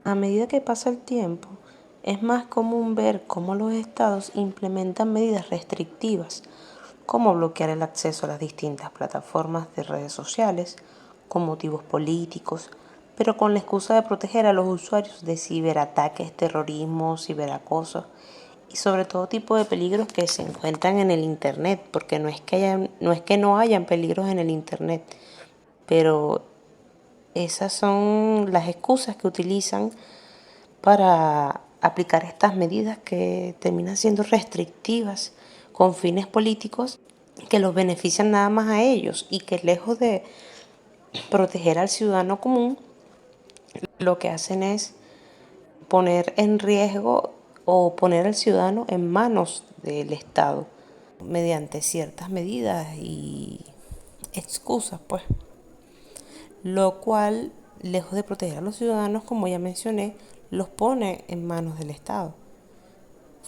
A medida que pasa el tiempo, es más común ver cómo los estados implementan medidas restrictivas, como bloquear el acceso a las distintas plataformas de redes sociales con motivos políticos, pero con la excusa de proteger a los usuarios de ciberataques, terrorismo, ciberacoso y sobre todo tipo de peligros que se encuentran en el Internet, porque no es que no hayan peligros en el Internet, pero esas son las excusas que utilizan para aplicar estas medidas que terminan siendo restrictivas con fines políticos que los benefician nada más a ellos y que lejos de proteger al ciudadano común, lo que hacen es poner en riesgo o poner al ciudadano en manos del Estado mediante ciertas medidas y excusas, pues, lo cual, lejos de proteger a los ciudadanos, como ya mencioné, los pone en manos del Estado.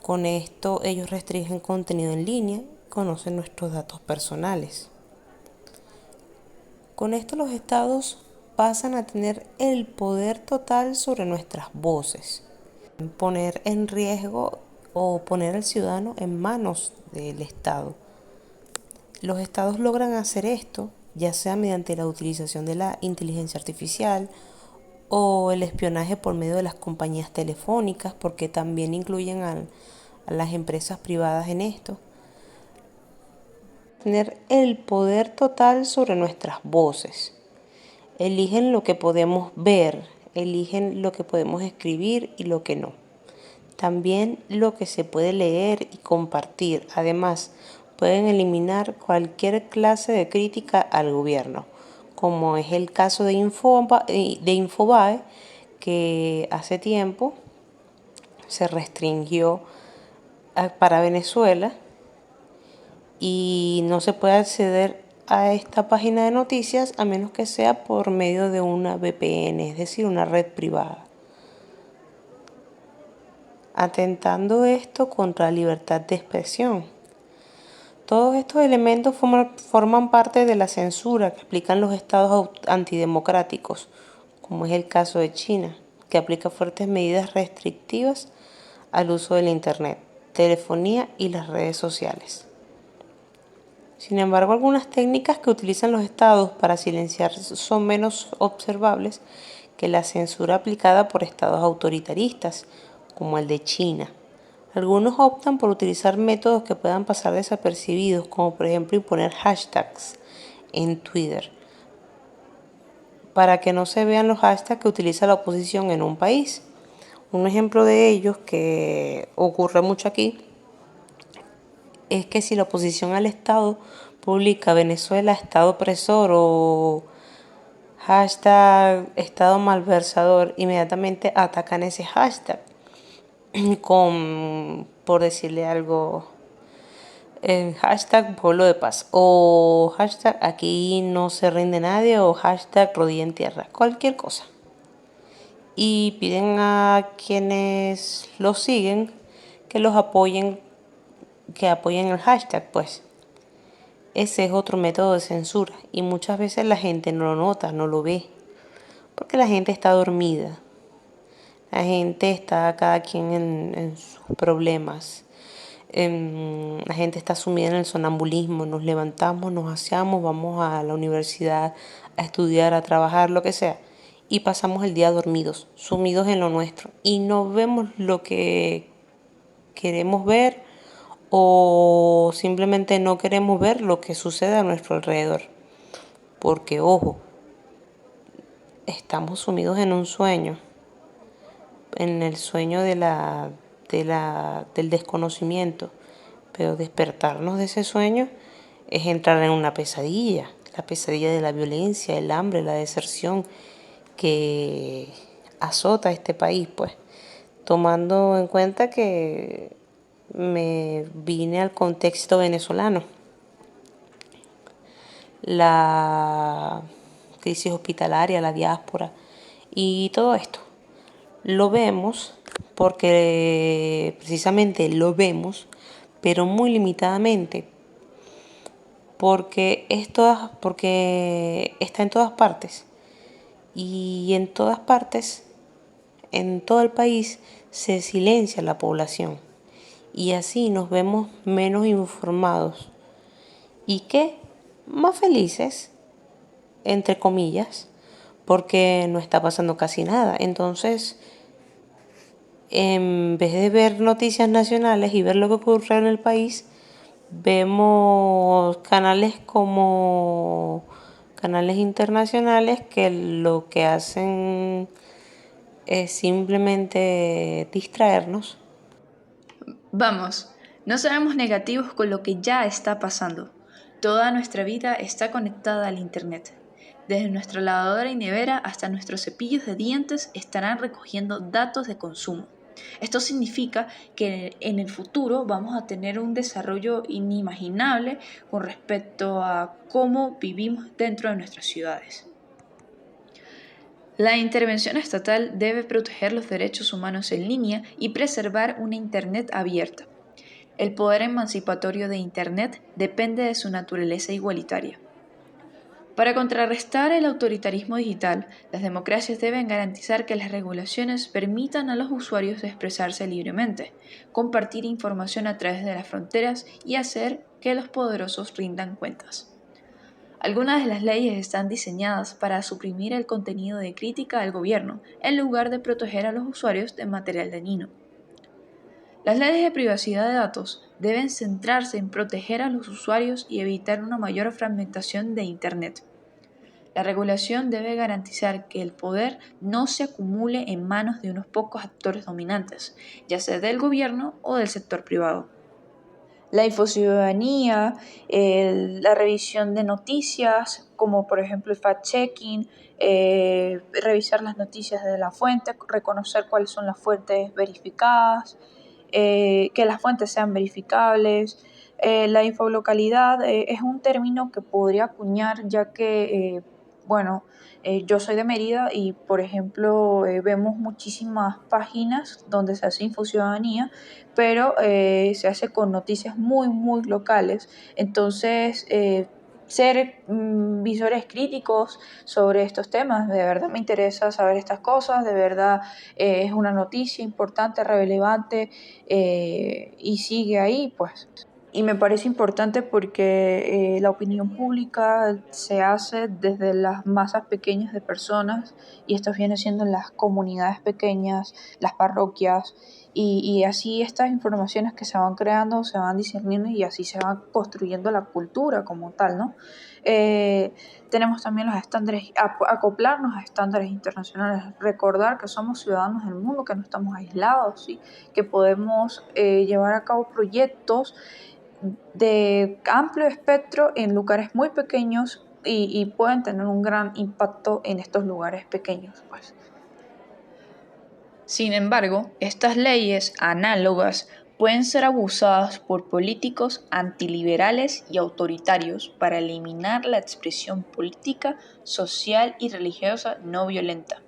Con esto ellos restringen contenido en línea, conocen nuestros datos personales. Con esto los estados pasan a tener el poder total sobre nuestras voces, poner en riesgo o poner al ciudadano en manos del Estado. Los estados logran hacer esto ya sea mediante la utilización de la inteligencia artificial o el espionaje por medio de las compañías telefónicas, porque también incluyen a las empresas privadas en esto. Tener el poder total sobre nuestras voces. Eligen lo que podemos ver, eligen lo que podemos escribir y lo que no. También lo que se puede leer y compartir. Además, pueden eliminar cualquier clase de crítica al gobierno, como es el caso de Infobae, que hace tiempo se restringió para Venezuela y no se puede acceder a esta página de noticias a menos que sea por medio de una VPN, es decir, una red privada, atentando esto contra la libertad de expresión. Todos estos elementos forman parte de la censura que aplican los estados antidemocráticos, como es el caso de China, que aplica fuertes medidas restrictivas al uso del Internet, telefonía y las redes sociales. Sin embargo, algunas técnicas que utilizan los estados para silenciar son menos observables que la censura aplicada por estados autoritaristas, como el de China. Algunos optan por utilizar métodos que puedan pasar desapercibidos, como por ejemplo imponer hashtags en Twitter, para que no se vean los hashtags que utiliza la oposición en un país. Un ejemplo de ellos que ocurre mucho aquí es que si la oposición al Estado publica Venezuela Estado opresor o hashtag Estado malversador, inmediatamente atacan ese hashtag con, por decirle algo, hashtag pueblo de paz o hashtag aquí no se rinde nadie o hashtag rodilla en tierra, cualquier cosa. Y piden a quienes los siguen que los apoyen, que apoyen el hashtag, pues. Ese es otro método de censura y muchas veces la gente no lo nota, no lo ve, porque la gente está dormida. La gente está cada quien en sus problemas. La gente está sumida en el sonambulismo. Nos levantamos, nos aseamos, vamos a la universidad a estudiar, a trabajar, lo que sea. Y pasamos el día dormidos, sumidos en lo nuestro. Y no vemos lo que queremos ver o simplemente no queremos ver lo que sucede a nuestro alrededor. Porque, ojo, estamos sumidos en un sueño, en el sueño del desconocimiento. Pero despertarnos de ese sueño es entrar en una pesadilla, la pesadilla de la violencia, el hambre, la deserción que azota a este país, pues, tomando en cuenta que me vine al contexto venezolano. La crisis hospitalaria, la diáspora y todo esto. Lo vemos porque precisamente lo vemos, pero muy limitadamente, porque está en todas partes y en todas partes en todo el país se silencia a la población y así nos vemos menos informados y que más felices, entre comillas, porque no está pasando casi nada. Entonces, en vez de ver noticias nacionales y ver lo que ocurre en el país, vemos canales como canales internacionales que lo que hacen es simplemente distraernos. Vamos, no seamos negativos con lo que ya está pasando. Toda nuestra vida está conectada al Internet. Desde nuestra lavadora y nevera hasta nuestros cepillos de dientes estarán recogiendo datos de consumo. Esto significa que en el futuro vamos a tener un desarrollo inimaginable con respecto a cómo vivimos dentro de nuestras ciudades. La intervención estatal debe proteger los derechos humanos en línea y preservar una Internet abierta. El poder emancipatorio de Internet depende de su naturaleza igualitaria. Para contrarrestar el autoritarismo digital, las democracias deben garantizar que las regulaciones permitan a los usuarios expresarse libremente, compartir información a través de las fronteras y hacer que los poderosos rindan cuentas. Algunas de las leyes están diseñadas para suprimir el contenido de crítica al gobierno, en lugar de proteger a los usuarios de material dañino. Las leyes de privacidad de datos deben centrarse en proteger a los usuarios y evitar una mayor fragmentación de Internet. La regulación debe garantizar que el poder no se acumule en manos de unos pocos actores dominantes, ya sea del gobierno o del sector privado. La infociudadanía, la revisión de noticias, como por ejemplo el fact-checking, revisar las noticias de la fuente, reconocer cuáles son las fuentes verificadas, que las fuentes sean verificables. La infolocalidad es un término que podría acuñar ya que, yo soy de Mérida y, por ejemplo, vemos muchísimas páginas donde se hace infociudadanía, pero se hace con noticias muy, muy locales. Entonces, ser visores críticos sobre estos temas, de verdad me interesa saber estas cosas, de verdad es una noticia importante, relevante y sigue ahí, pues. Y me parece importante porque la opinión pública se hace desde las masas pequeñas de personas y esto viene siendo en las comunidades pequeñas, las parroquias y así estas informaciones que se van creando se van discerniendo y así se va construyendo la cultura como tal, ¿no? Eh, Tenemos también los estándares, acoplarnos a estándares internacionales, recordar que somos ciudadanos del mundo, que no estamos aislados, ¿sí? Que podemos llevar a cabo proyectos de amplio espectro en lugares muy pequeños y pueden tener un gran impacto en estos lugares pequeños, pues. Sin embargo, estas leyes análogas pueden ser abusadas por políticos antiliberales y autoritarios para eliminar la expresión política, social y religiosa no violenta.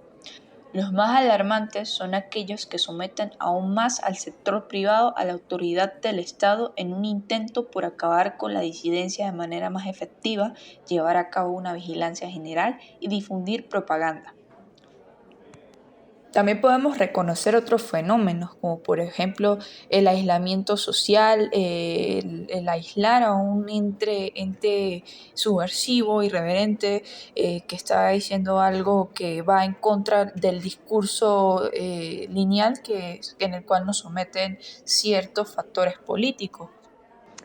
Los más alarmantes son aquellos que someten aún más al sector privado a la autoridad del Estado en un intento por acabar con la disidencia de manera más efectiva, llevar a cabo una vigilancia general y difundir propaganda. También podemos reconocer otros fenómenos, como por ejemplo el aislamiento social, el aislar a un ente subversivo, irreverente, que está diciendo algo que va en contra del discurso lineal en el cual nos someten ciertos factores políticos.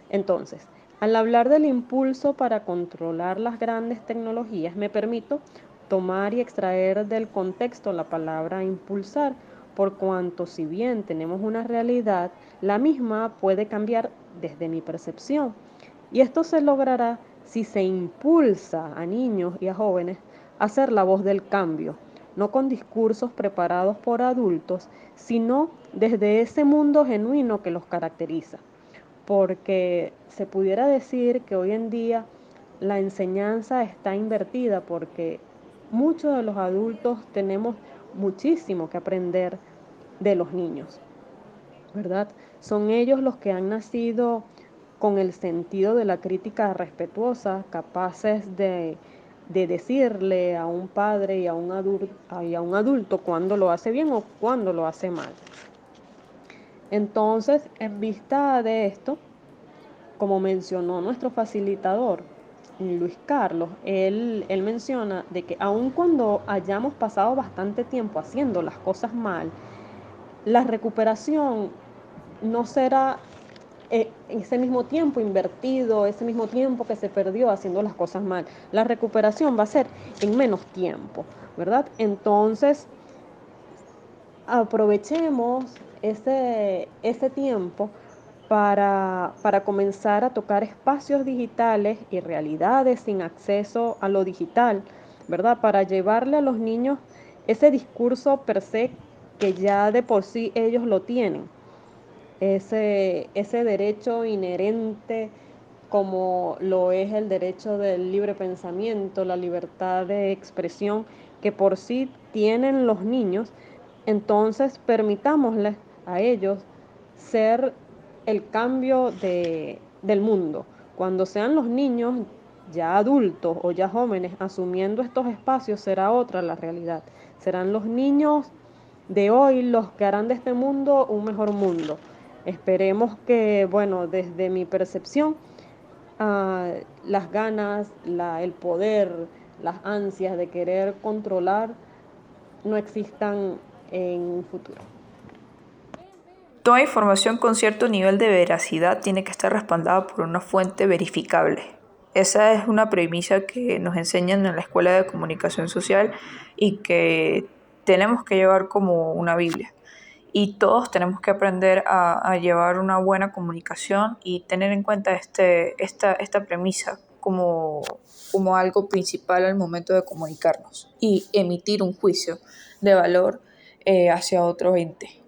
Entonces, al hablar del impulso para controlar las grandes tecnologías, me permito tomar y extraer del contexto la palabra impulsar, por cuanto si bien tenemos una realidad, la misma puede cambiar desde mi percepción. Y esto se logrará si se impulsa a niños y a jóvenes a ser la voz del cambio, no con discursos preparados por adultos, sino desde ese mundo genuino que los caracteriza, porque se pudiera decir que hoy en día la enseñanza está invertida porque muchos de los adultos tenemos muchísimo que aprender de los niños, ¿verdad? Son ellos los que han nacido con el sentido de la crítica respetuosa, capaces de decirle a un padre y a un adulto cuándo lo hace bien o cuándo lo hace mal. Entonces, en vista de esto, como mencionó nuestro facilitador, Luis Carlos, él menciona de que aun cuando hayamos pasado bastante tiempo haciendo las cosas mal, la recuperación no será ese mismo tiempo invertido, ese mismo tiempo que se perdió haciendo las cosas mal. La recuperación va a ser en menos tiempo, ¿verdad? Entonces, aprovechemos ese tiempo para comenzar a tocar espacios digitales y realidades sin acceso a lo digital, ¿verdad? Para llevarle a los niños ese discurso per se que ya de por sí ellos lo tienen, ese derecho inherente como lo es el derecho del libre pensamiento, la libertad de expresión que por sí tienen los niños. Entonces permitámosles a ellos ser el cambio del mundo. Cuando sean los niños ya adultos o ya jóvenes asumiendo estos espacios, será otra la realidad. Serán los niños de hoy los que harán de este mundo un mejor mundo. Esperemos que, bueno, desde mi percepción, las ganas, el poder, las ansias de querer controlar no existan en un futuro. Toda información con cierto nivel de veracidad tiene que estar respaldada por una fuente verificable. Esa es una premisa que nos enseñan en la Escuela de Comunicación Social y que tenemos que llevar como una Biblia. Y todos tenemos que aprender a llevar una buena comunicación y tener en cuenta esta premisa como algo principal al momento de comunicarnos y emitir un juicio de valor hacia otro ente.